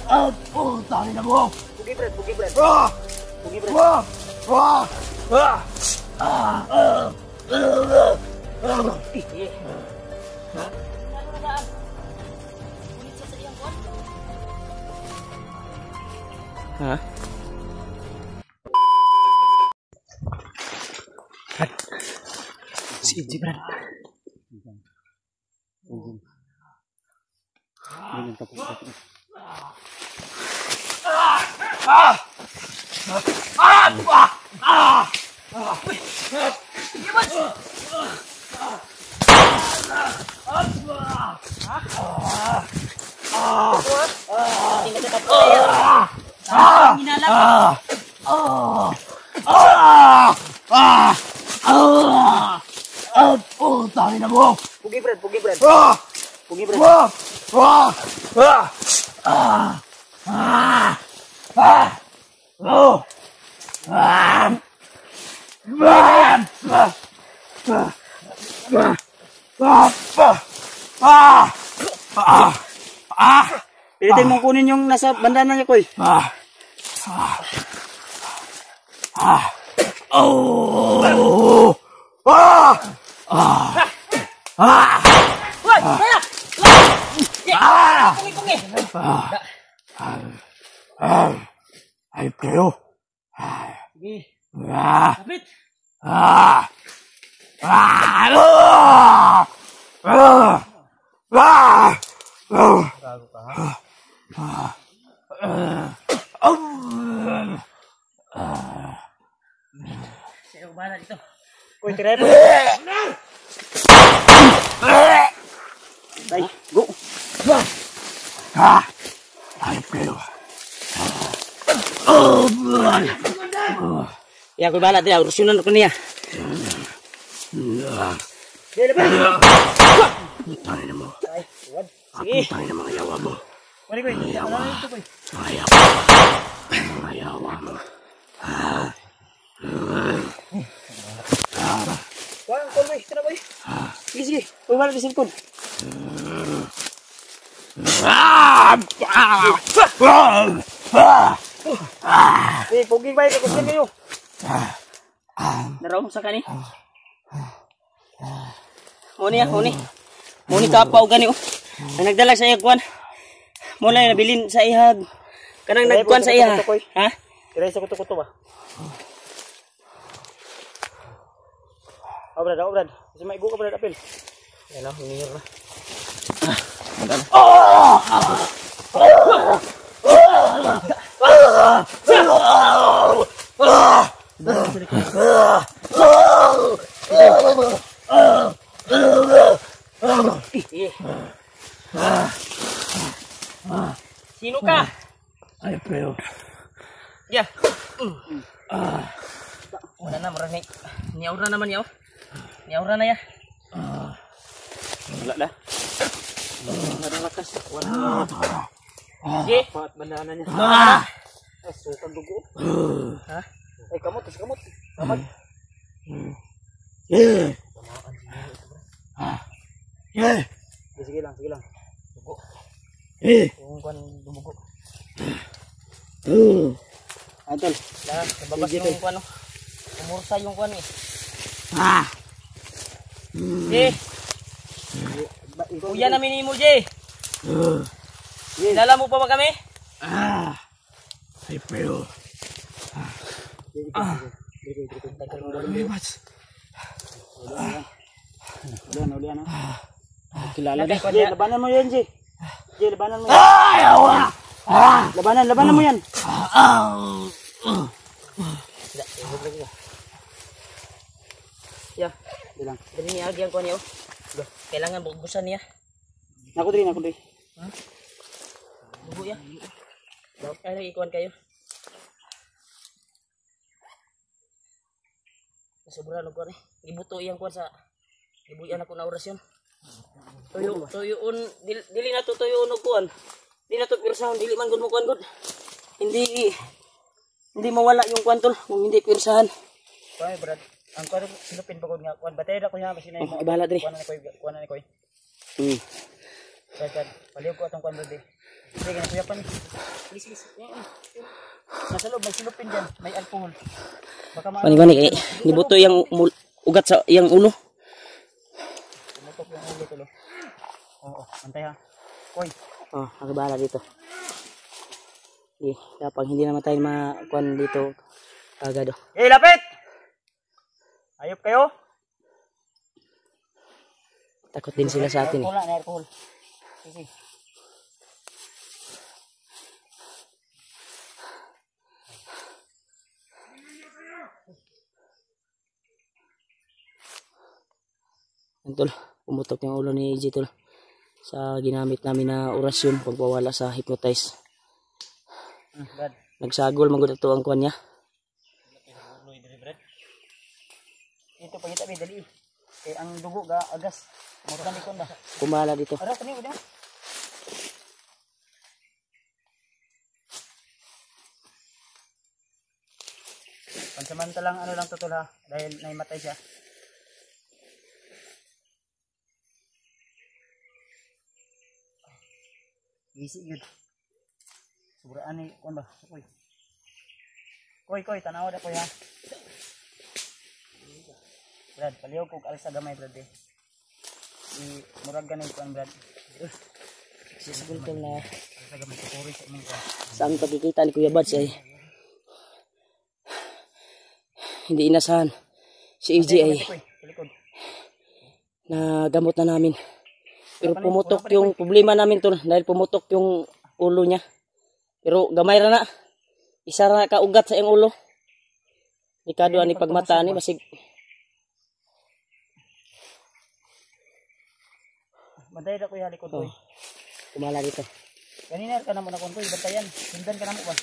Puta ina mo! Pugi, Brad. Pugi, Brad. Pugi, Brad. Ha? Si EJ, Brad. Puta ina mo! Pugi, Brad. Pugi, Brad. Pugi, Brad. Pilitin mong kunin yung nasa bandana niya, Koy. Ay, pero. Sige. Kapit. Sa'yo, bahala dito. Koy, tirero. Ay, go. Ay, pero. Ya, Koy, bahala dito. Urusyonan ko niya. Tayo na mo. Sige. Tayo na mga yawa mo. Koy, Koy. Mga yawa mo. Kuha ang call, Koy. Tara, Koy. Sige, sige. Koy, bahala di cellphone. Sige, puging baik. Kusyan kayo. Naraw sa kani. Muni. Muni kapaw gani oh. Ang nagdala sa iya kuan. Muna na nabilin sa ihag. Kanang nagkuan sa iya. Ha? Kiray sa kuto-kuto ba? Brad. Kasi maigo ka, Brad, apil. Yan na, hinihir na. Sino ka? Ay, pero. Ya. Wala na, marami. Niyaura naman yaw. Niyaura na ya. Wala na. Wala na lakas. Wala na. Sige. Pat bandana niya. Sukan dugo. Ha? Ay, kamot. Kamot. Sige lang. Dugo. Yung kuan dumugo. Antol. Nababas yung kuan. Umursa yung kuan eh. Jay. Kuya namin mo, Jay. Kilala mo pa ba kami? Ay, pero. Ulian. Kilala din. Jay, labanan mo yan, Jay. Jay, labanan mo yan. Labanan mo yan. Ya, bilang. Dali niya agyan ko niyo. Kailangan bubusan niya. Nako diri. Ha? Bubu ya. Ay ikuan kayo. Sobra no kuan eh. Gibuto iyang kuan sa gibuyan ako na orasyon. Tuyuon dili na to tuyuon og kuan. Dili na to pirsahon, dili man gud mo kuan gud. Hindi mawala yung kuan tol kung hindi pirsahan. Kuan Brad. Ang kuan silupin pagod nga kuan batay ra ko niya kasi na mo. Bahala diri. Kuan na ni koy. Brad, paliw ko atong kuan Brad. Sige, kuya pa ni. Please. Nasa loob, may silupin dyan. May alcohol. Baka Mani kay nibuto yang ugat sa yang ulo. tumutok yung ulo tulo. Oo, antay ha. Koy, Oh, ako bahala dito. Kapag hindi naman tayo makuan dito agad. lapit! Ayop kayo? Takot din sila sa atin eh. Wala na alcohol. Sige. Yan tol, pumutok yung ulo ni EJ tol. Sa ginamit namin na orasyon pagpawala sa hypnotize. Brad. Nagsagol magud ato ang kuan niya. Ito pangita may dali. Kay ang dugo ga agas. Mura ni kon ba. Kumala dito. Ara kani udah. Pansamantalang ano lang tutol ha dahil naimatay siya. Easy good. Sobraan ni kon ba. Koy, tanaw da ko ya. Brad, paliw kog alis sa gamay brad eh. Murag ganay kon brad. Sisigol tol na Sa gamay puri sa imong kon. sa aming pagkikita ni Kuya Bads ay hindi inasahan. Si EJ ay Likod. nagamot na namin. Pero pumutok yung problema namin tol dahil pumutok yung ulo niya. Pero gamay ra na. Isa ra ka ugat sa iyang ulo. Nikado ani pagmata ni basig Maday da ko ya likod ko. kumala dito. Kanina ka naman ako koy bantayan. Hindan ka namo ba?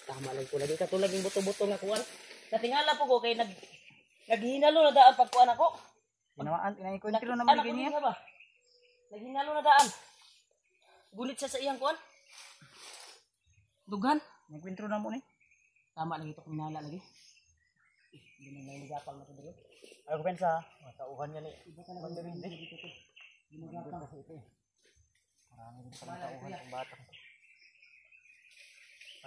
Tama lang pula dito tulad yung buto-buto nga kuan. Natingala po ko kay naghinalo na daan pagkuan ako. Ginawaan tinay ko kilo naman Anak ko gini. niya ba? Naghinalo na daan. Gulit sa iyang kuan. Dugan. Nagkwentro na mo ni. Tama lang ito kuminala lagi. Hindi na nagapal na ito. Ako pensa, matauhan niya ni. Ibo ka na bandarin dito. Ginagapal kasi ito. Marami din pala tauhan ng bata.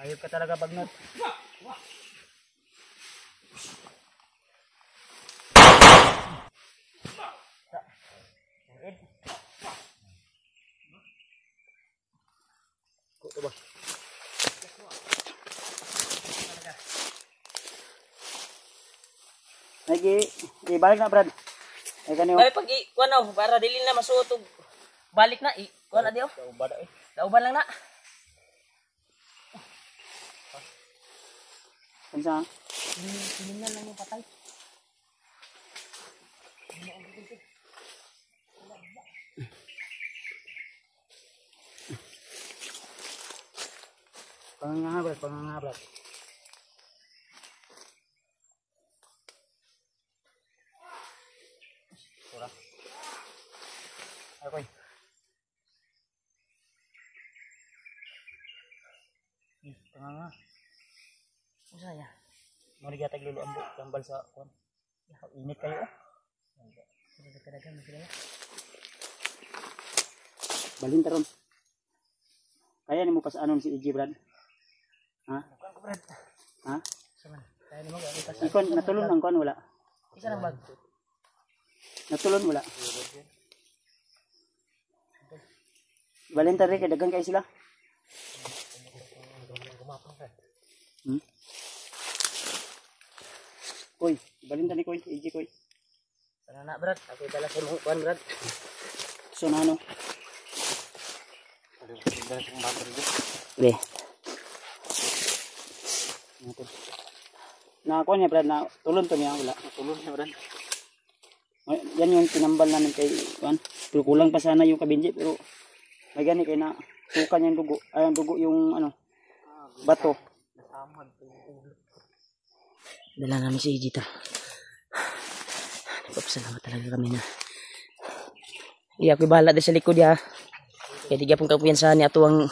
Ayop ka talaga bagnot. Kuto ba? Ibalik na brad. Ay kaniyo. Balik pag kuan para dili na masuot og balik na kuan na diyo. Ubada eh. Dauban lang na. Pensa. Siningan lang yung patay. Pangangabrat. Ora. Akoy. Panganga. Usa ya. Mari gatag lulo ambo tambal sa kon. Init kayo. Kadaghan na sila. Balhin taron. Kaya nimo pas anon si EJ Brad? Ha? Ha? Kaya nimo gani pa sa Ikon natulon ang kon wala. isa lang bag. Natulon wala. Balhin tari kay daghan kay sila. Koy, balhin tani koy, EJ koy. Sana na brad, ako dala sa imong kuan brad. So na ano? Be. Na ako niya Brad na tulon to niya wala. Tulon niya Brad. Yan yung tinambal namin kay Juan. Pero kulang pa sana yung kabinji pero may gani kay na suka niya yung dugo. Ay ang dugo yung ano bato. Dala namin si EJ ta. Nagpapasalamat talaga kami na. Iya ko bahala din sa likod ya. Kaya di gyapon kapuyansahan ni ato ang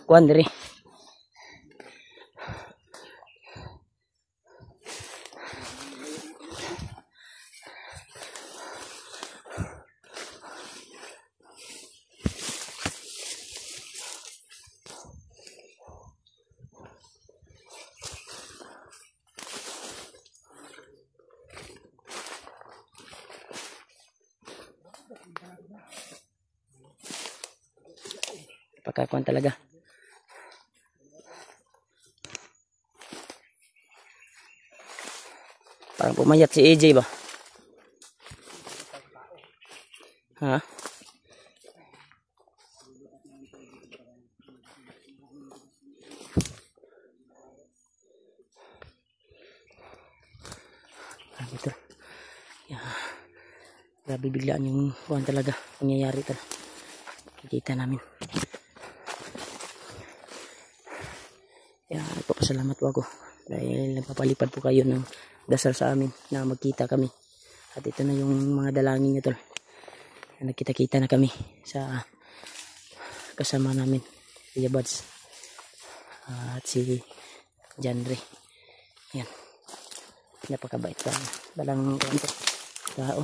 kuan diri. Napakakuan talaga. Parang pumayat si AJ ba? Ha? Ito. Yeah. Grabe biglaan yung kuhan talaga. Pangyayari talaga. Kikita namin. Nagpapasalamat po ako. Dahil nagpapalipad po kayo ng dasal sa amin na magkita kami. At ito na yung mga dalangin nyo tol. Nagkita-kita na kami sa kasama namin. Kuya Buds. At si Janre. Yan. Napakabait pa. Balang tao.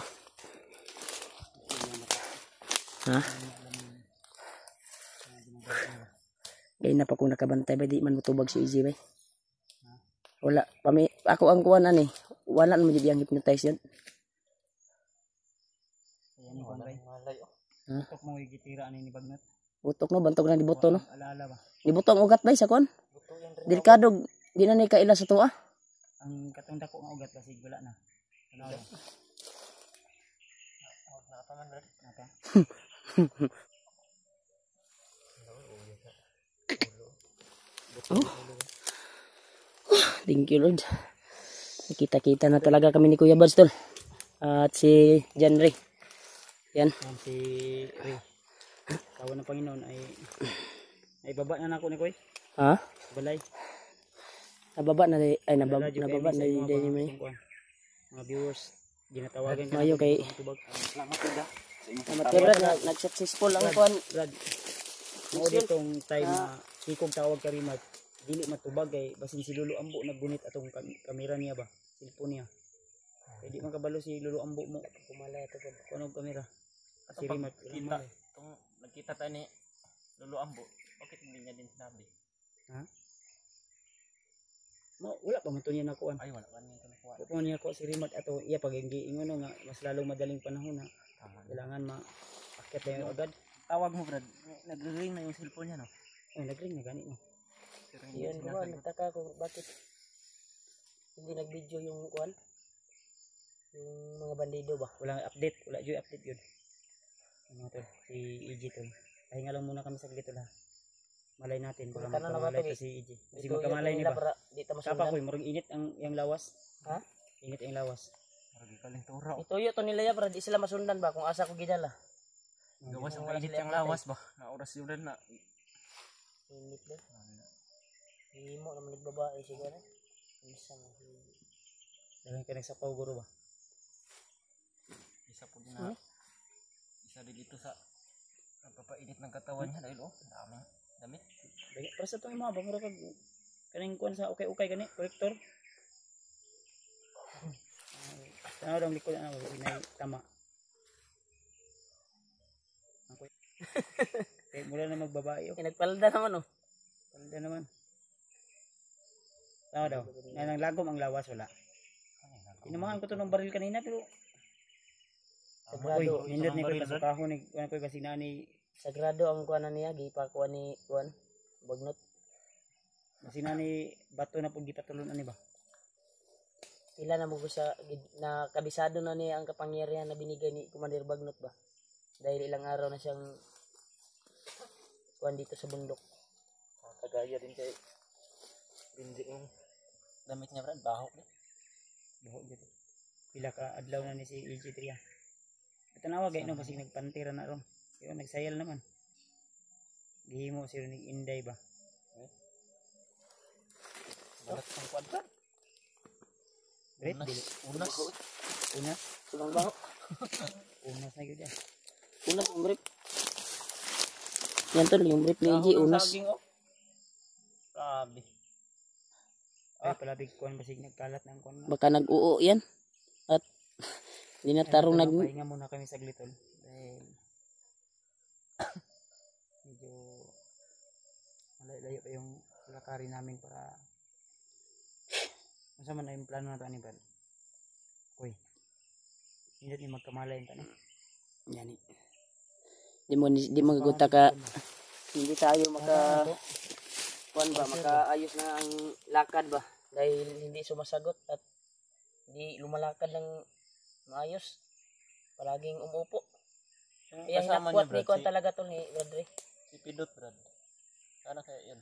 Ha? Gaya na pa kung nakabantay ba, di man matubag si Easy ba? Wala. Ako ang kuha na ni. Wala naman yung hypnotize yan. Ayan yung kuhan bay. Utok mo yung gitira ni Bagnot. Butok no, bantog na di buto no. Alaala ba? Di buto ang ugat ba sa kuhan? Delikado. Di na ni kaila sa tuwa. Ang katong dako nga ugat kasi wala na. Ano ba? Nakapaman ba? Naka. Oh. Thank you Lord. Nakita-kita na talaga kami ni Kuya Buds tol. At si Janre. Yan. Yan si Ray. Kawan ng Panginoon ay baba na nako ni Koy. Ha? Balay. Nababa na ay nababa na din ni mga viewers ginatawagan ka mayo kay salamat Brad. Salamat kay Brad nag-successful ang kuan. Brad. Mo ditong time na sikog tawag ka rin dili matubag kay basin si Lolo Ambo naggunit atong kamera niya ba, cellphone niya. Kay di man kabalo si Lolo Ambo mo kumalay ato kuno kamera. Si Rimat kita tong nagkita ta ni Lolo Ambo. Bakit hindi niya din sinabi? Ha? Wala pa man to niya nakuan. Ay wala pa niya nakuan. Kung niya ko si Rimat ato iya pag ingon nga mas lalong madaling panahon na kailangan maakyat na yung agad. Tawag mo Brad. Nagre-ring na yung cellphone niya no. Oh, nagring na gani no. Yan ko nagtaka ko bakit hindi nag-video yung kuan. Yung mga bandido ba? Walang update, wala joy update yun. Ano to? Si EG to. Pahinga lang muna kami saglit ha. Malay natin baka magkamalay to si EG. Kasi magkamalay ni ba? Sapa ko, marag init ang yang lawas. Ha? Init ang lawas. Marag kaling turaw. Ituyo to nila ya para di sila masundan ba kung asa ko gidala. Gawas ang init ang lawas ba? Na oras yun na. Init ba? Himo naman nagbabae siguro. Isa mo. Dahil ka nagsapaw guro ba? Isa po din na. Isa din dito sa nagpapainit ng katawan niya dahil daming damit. Para sa itong mga bangura kag kaning kuan sa ukay-ukay gani, kolektor. Tanaw daw likod na inay tama. Ako. Kaya mula na magbabae Nagpalda naman Palda naman. Tama daw. Nang lagom ang lawas wala. Tinamahan ko to ng baril kanina pero sagrado. Nindot ni ko kasukahon ni kuan ko kasi nani Sagrado ang kuan niya gipakuan ni kuan Bagnot. kasi nani bato na pud gipatulon ani ba. Pila na mo sa na kabisado na niya ang kapangyarihan na binigay ni Commander Bagnot ba. Dahil ilang araw na siyang kuan dito sa bundok. Kagaya din kay Binji yung damit niya Brad, baho dito. Pila ka adlaw na ni si EG3. Ito nawag ay no kasi nagpantira na ron. Kaya nagsayal naman. Gihimo sila ni Inday ba? Balat ng kwadra. Great dili. Unas. Sunang baho. Unas na gyud yan. Unas ang brief. Yan tol yung brief ni EG unas. Grabe. Ay palabig kuan basig nagkalat ng kuan. Baka nag-uo yan. At hindi na tarong nag... Pahinga muna kami saglit tol. Dahil medyo malayo pa yung lakari namin para masama na yung plano na ito ni Brad. Uy. Hindi ni magkamalay yung tanong. Yan di mo gagunta ka hindi tayo kuan ba, makaayos na ang lakad ba dahil hindi sumasagot at hindi lumalakad ng maayos. Palaging umupo. Kaya hinakwat ni kuan talaga to ni Bradre. Si Pidot, Brad. Sana kaya yun.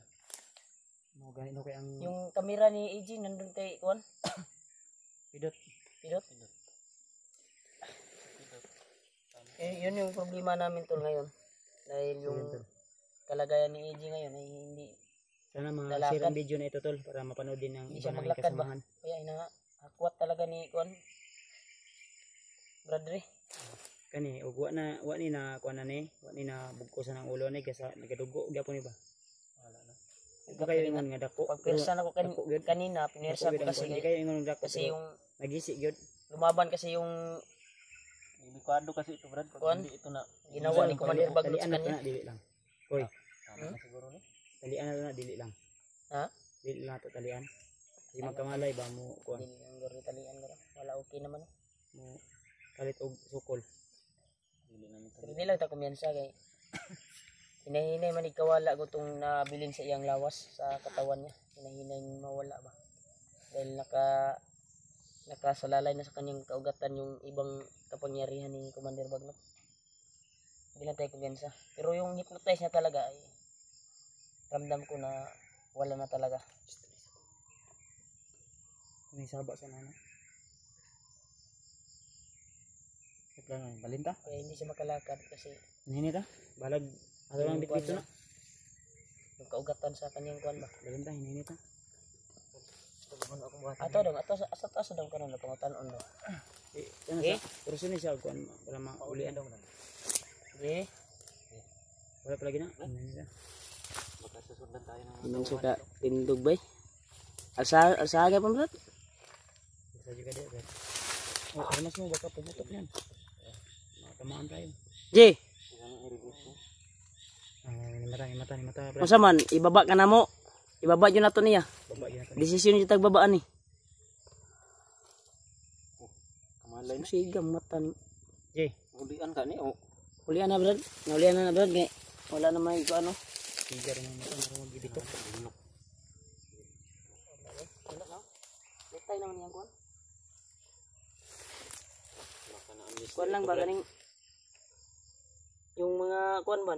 Mo gani no kay ang Yung kamera ni AG nandun kay kuan. Pidot. Pidot. Yun yung problema namin tol ngayon. Dahil yung kalagayan ni AG ngayon ay hindi Sana ma-share ang video na ito tol para mapanood din ng Hindi iba siya naming maglakad ba? kasamahan. Kaya inahakwat talaga ni kuan Bradre. Kani ug wa ni na kuan na ni, wa ni na bugkosan ang ulo ni kasi nagadugo gyapon ni ba. Wala na. Ito kayo ingon nga dako. Pag pirsan ako dako gyud. kanina, pinirsa ko kasi Hindi kayo ingon dako. kasi yung nagisi gyud. lumaban kasi yung Delikado kasi ito, Brad. Kuan? Pag hindi ito na. ginawa ni Commander Bagnot sa Talian na kanya. na dili lang. Hoy, Tama na siguro ni. talian na dili lang. Ha? Dili lang to talian. Di magkamalay ba mo kuan Hindi ang gori-talian garo. Wala okay naman. mo kalit og sukol. Dili na nito. Pero hindi lang ta kumyansa kay hinahinay man ikawala ko tong nabilin sa iyang lawas sa katawan niya. Hinahinay mawala ba. Dahil nakasalalay na sa kanyang kaugatan yung ibang kapangyarihan ni Commander Bagnot. Hindi lang tayo kumyansa. Pero yung hypnotize niya talaga ay ramdam ko na wala na talaga. May saba sa nana. Plan balinta. Kaya hindi siya makalakad kasi Ini ta. Balag ato lang bitbit na. yung kaugatan sa kanyang kuan ba. Balinta ini ta. Ato dong, ato daw karon na pangutanon do. Kana Eh? sa kurso ni siya kuan para maulian daw. Okay. Wala pa lagi na. Ini ta. Baka susundan tayo ng Iman suka tindog bay. Alsaga pa bro. Bisa juga dia. Brad. Oh, mas mo baka pumutok niyan. Matamaan tayo. J, Ni mata, Brad. unsa man ibaba ka na mo. Ibaba yun na to niya. Baba yun natin. Desisyon yung tagbabaan ni. kamalay na. Sigam mata ni. Jay, Hulian ka ni. Oh. Hulian na brad. Naulian na brad kay wala na may ko ano. tiga rin ang mata marunong gibitok. Wala na. Letay naman yang kuan. Baka na ang Kuan lang ba ganing yung mga kuan ba